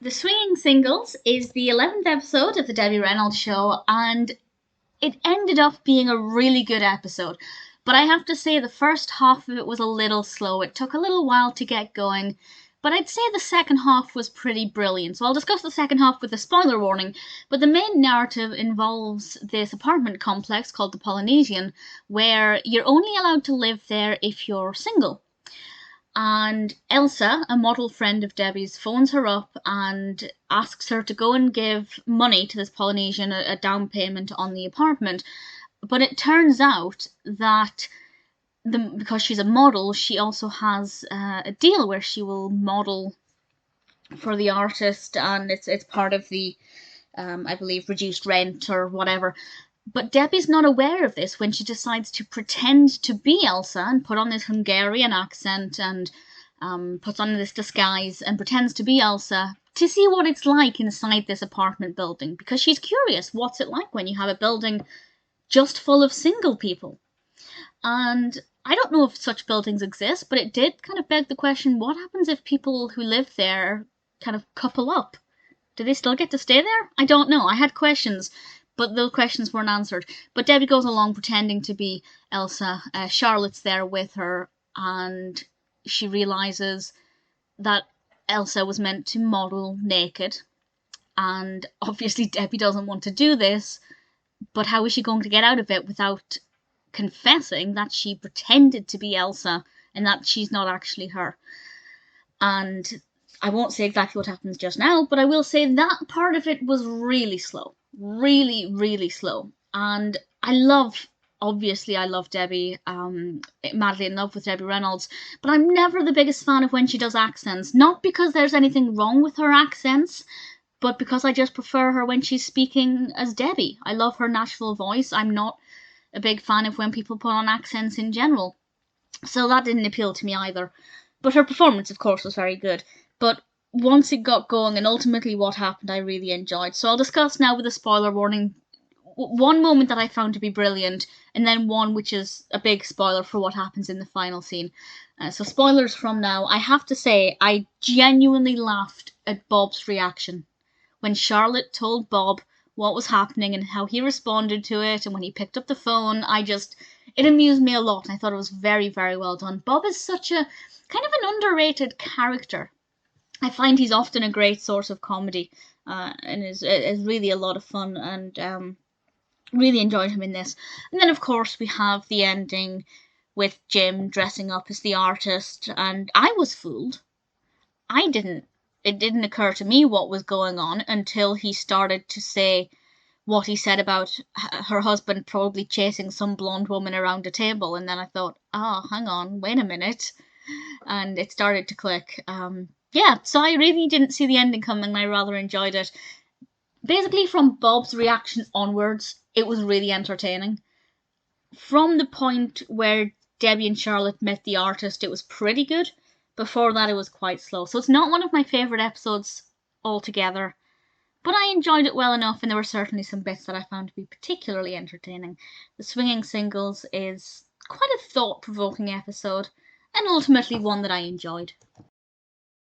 The Swinging Singles is the 11th episode of the Debbie Reynolds Show, and it ended up being a really good episode. But I have to say, the first half of it was a little slow. It took a little while to get going, but I'd say the second half was pretty brilliant. So I'll discuss the second half with a spoiler warning, but the main narrative involves this apartment complex called the Polynesian, where you're only allowed to live there if you're single. And Elsa, a model friend of Debbie's, phones her up and asks her to go and give money to this Polynesian, a down payment on the apartment. But it turns out that because she's a model, she also has a deal where she will model for the artist, and it's part of the, I believe, reduced rent or whatever. But Debbie's not aware of this when she decides to pretend to be Elsa and put on this Hungarian accent and puts on this disguise and pretends to be Elsa to see what it's like inside this apartment building, because she's curious, what's it like when you have a building just full of single people? And I don't know if such buildings exist, but it did kind of beg the question, what happens if people who live there kind of couple up? Do they still get to stay there? I don't know. I had questions, but those questions weren't answered. But Debbie goes along pretending to be Elsa. Charlotte's there with her, and she realizes that Elsa was meant to model naked. And obviously Debbie doesn't want to do this, but how is she going to get out of it without confessing that she pretended to be Elsa and that she's not actually her? And I won't say exactly what happens just now, but I will say that part of it was really slow. Really, really slow. And obviously I love Debbie, madly in love with Debbie Reynolds, but I'm never the biggest fan of when she does accents. Not because there's anything wrong with her accents, but because I just prefer her when she's speaking as Debbie. I love her natural voice. I'm not a big fan of when people put on accents in general. So that didn't appeal to me either. But her performance, of course, was very good. But once it got going and ultimately what happened, I really enjoyed. So I'll discuss now with a spoiler warning one moment that I found to be brilliant, and then one which is a big spoiler for what happens in the final scene. So spoilers from now. I have to say, I genuinely laughed at Bob's reaction when Charlotte told Bob what was happening and how he responded to it, and when he picked up the phone. It amused me a lot. I thought it was very, very well done. Bob is such a kind of an underrated character. I find he's often a great source of comedy, and is really a lot of fun, and really enjoyed him in this. And then, of course, we have the ending with Jim dressing up as the artist, and I was fooled. It didn't occur to me what was going on until he started to say what he said about her husband probably chasing some blonde woman around a table, and then I thought, hang on, wait a minute, and it started to click. Yeah, so I really didn't see the ending coming, and I rather enjoyed it. Basically, from Bob's reaction onwards, it was really entertaining. From the point where Debbie and Charlotte met the artist, it was pretty good. Before that, it was quite slow. So it's not one of my favourite episodes altogether, but I enjoyed it well enough, and there were certainly some bits that I found to be particularly entertaining. The Swinging Singles is quite a thought-provoking episode, and ultimately one that I enjoyed.